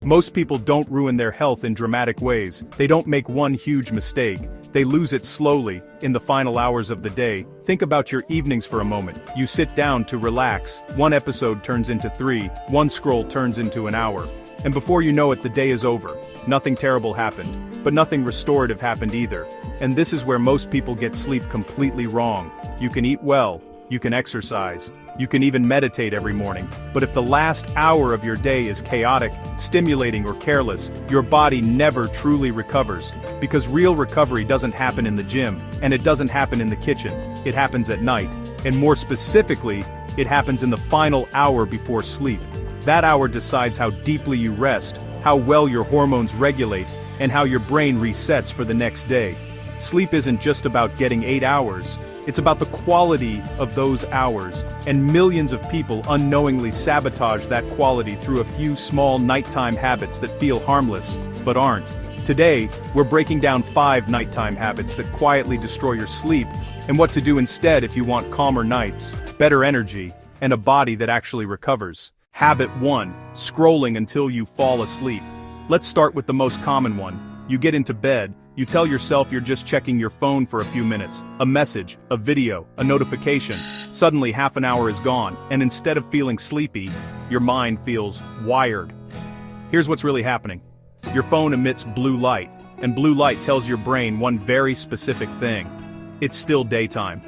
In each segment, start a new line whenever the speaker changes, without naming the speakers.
Most people don't ruin their health in dramatic ways. They don't make one huge mistake. They lose it slowly, in the final hours of the day. Think about your evenings for a moment. You sit down to relax. One episode turns into 3, one scroll turns into an hour. And before you know it, the day is over. Nothing terrible happened. But nothing restorative happened either. And this is where most people get sleep completely wrong. You can eat well. You can exercise. You can even meditate every morning. But if the last hour of your day is chaotic, stimulating, or careless, your body never truly recovers. Because real recovery doesn't happen in the gym, and it doesn't happen in the kitchen. It happens at night. And more specifically, it happens in the final hour before sleep. That hour decides how deeply you rest, how well your hormones regulate, and how your brain resets for the next day. Sleep isn't just about getting 8 hours. It's about the quality of those hours, and millions of people unknowingly sabotage that quality through a few small nighttime habits that feel harmless, but aren't. Today, we're breaking down 5 nighttime habits that quietly destroy your sleep, and what to do instead if you want calmer nights, better energy, and a body that actually recovers. Habit 1. Scrolling until you fall asleep. Let's start with the most common one. You get into bed. You tell yourself you're just checking your phone for a few minutes. A message, a video, a notification. Suddenly half an hour is gone, and instead of feeling sleepy, your mind feels wired. Here's what's really happening. Your phone emits blue light, and blue light tells your brain one very specific thing. It's still daytime.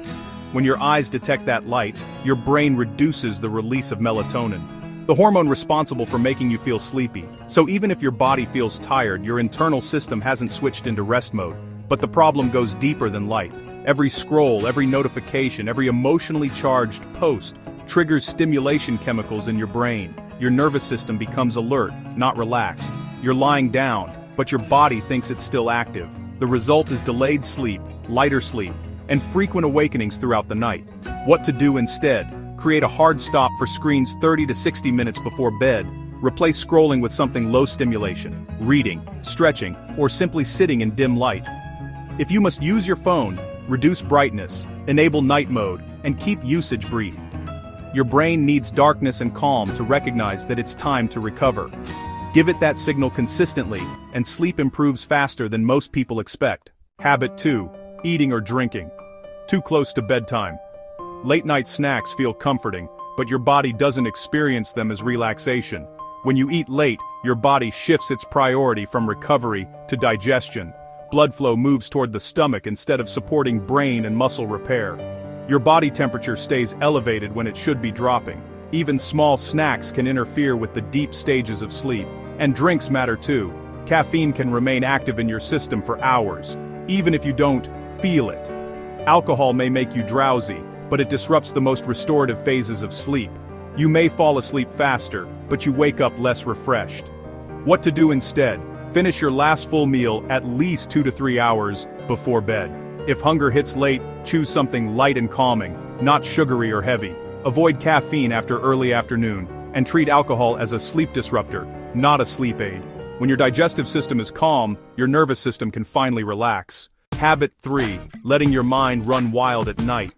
When your eyes detect that light, your brain reduces the release of melatonin, the hormone responsible for making you feel sleepy. So even if your body feels tired, your internal system hasn't switched into rest mode. But the problem goes deeper than light. Every scroll, every notification, every emotionally charged post triggers stimulation chemicals in your brain. Your nervous system becomes alert, not relaxed. You're lying down, but your body thinks it's still active. The result is delayed sleep, lighter sleep, and frequent awakenings throughout the night. What to do instead? Create a hard stop for screens 30 to 60 minutes before bed. Replace scrolling with something low stimulation, reading, stretching, or simply sitting in dim light. If you must use your phone, reduce brightness, enable night mode, and keep usage brief. Your brain needs darkness and calm to recognize that it's time to recover. Give it that signal consistently, and sleep improves faster than most people expect. Habit 2. Eating or drinking. Too close to bedtime. Late-night snacks feel comforting, but your body doesn't experience them as relaxation. When you eat late, your body shifts its priority from recovery to digestion. Blood flow moves toward the stomach instead of supporting brain and muscle repair. Your body temperature stays elevated when it should be dropping. Even small snacks can interfere with the deep stages of sleep. And drinks matter too. Caffeine can remain active in your system for hours, even if you don't feel it. Alcohol may make you drowsy, but it disrupts the most restorative phases of sleep. You may fall asleep faster, but you wake up less refreshed. What to do instead? Finish your last full meal at least 2 to 3 hours before bed. If hunger hits late, choose something light and calming, not sugary or heavy. Avoid caffeine after early afternoon, and treat alcohol as a sleep disruptor, not a sleep aid. When your digestive system is calm, your nervous system can finally relax. Habit 3. Letting your mind run wild at night.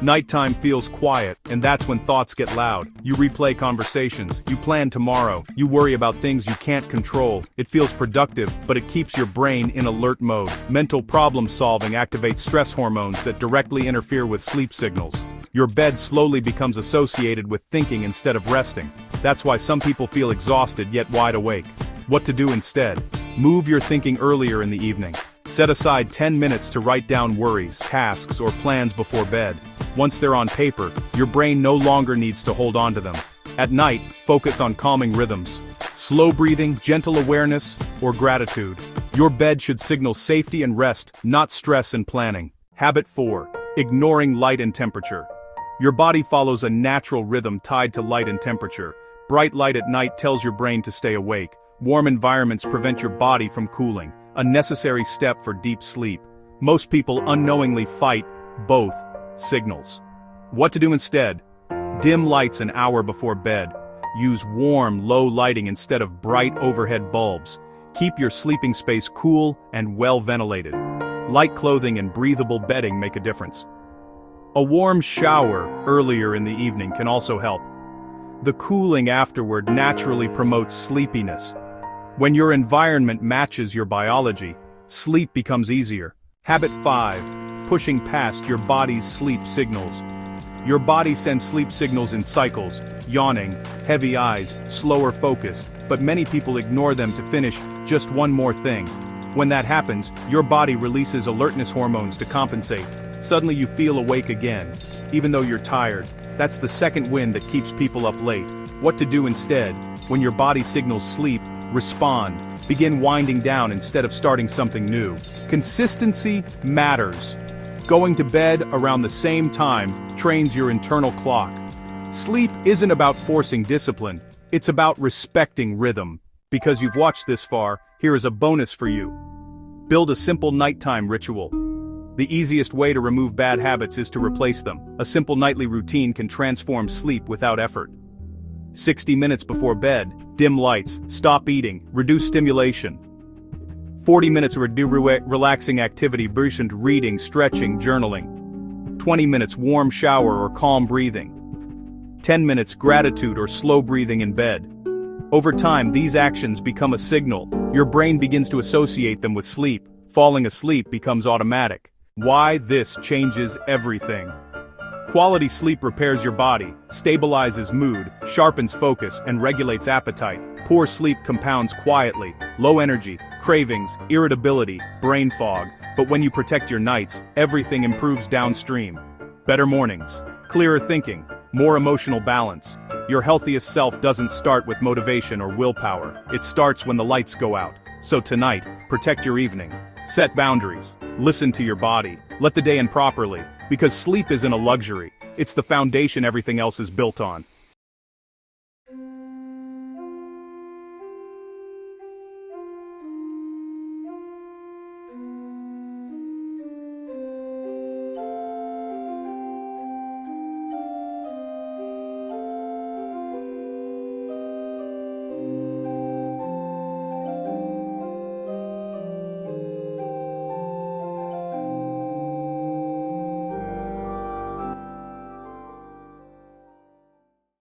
Nighttime feels quiet, and that's when thoughts get loud. You replay conversations, you plan tomorrow, you worry about things you can't control. It feels productive, but it keeps your brain in alert mode. Mental problem solving activates stress hormones that directly interfere with sleep signals. Your bed slowly becomes associated with thinking instead of resting. That's why some people feel exhausted yet wide awake. What to do instead? Move your thinking earlier in the evening. Set aside 10 minutes to write down worries, tasks, or plans before bed. Once they're on paper, your brain no longer needs to hold on to them. At night, focus on calming rhythms. Slow breathing, gentle awareness, or gratitude. Your bed should signal safety and rest, not stress and planning. Habit 4. Ignoring light and temperature. Your body follows a natural rhythm tied to light and temperature. Bright light at night tells your brain to stay awake. Warm environments prevent your body from cooling, a necessary step for deep sleep. Most people unknowingly fight both signals. What to do instead? Dim lights an hour before bed. Use warm, low lighting instead of bright overhead bulbs. Keep your sleeping space cool and well ventilated. Light clothing and breathable bedding make a difference. A warm shower earlier in the evening can also help. The cooling afterward naturally promotes sleepiness. When your environment matches your biology, sleep becomes easier. Habit 5. Pushing past your body's sleep signals. Your body sends sleep signals in cycles: yawning, heavy eyes, slower focus, but many people ignore them to finish just one more thing. When that happens, your body releases alertness hormones to compensate. Suddenly you feel awake again, even though you're tired. That's the second wind that keeps people up late. What to do instead? When your body signals sleep, respond. Begin winding down instead of starting something new. Consistency matters. Going to bed around the same time trains your internal clock. Sleep isn't about forcing discipline, it's about respecting rhythm. Because you've watched this far, here is a bonus for you. Build a simple nighttime ritual. The easiest way to remove bad habits is to replace them. A simple nightly routine can transform sleep without effort. 60 minutes before bed, dim lights, stop eating, reduce stimulation. 40 minutes relaxing activity, reading, stretching, journaling. 20 minutes warm shower or calm breathing. 10 minutes gratitude or slow breathing in bed. Over time, these actions become a signal. Your brain begins to associate them with sleep. Falling asleep becomes automatic. Why this changes everything. Quality sleep repairs your body, stabilizes mood, sharpens focus, and regulates appetite. Poor sleep compounds quietly: low energy, cravings, irritability, brain fog. But when you protect your nights, everything improves downstream. Better mornings, clearer thinking, more emotional balance. Your healthiest self doesn't start with motivation or willpower. It starts when the lights go out. So tonight, protect your evening. Set boundaries. Listen to your body. Let the day end properly. Because sleep isn't a luxury. It's the foundation everything else is built on.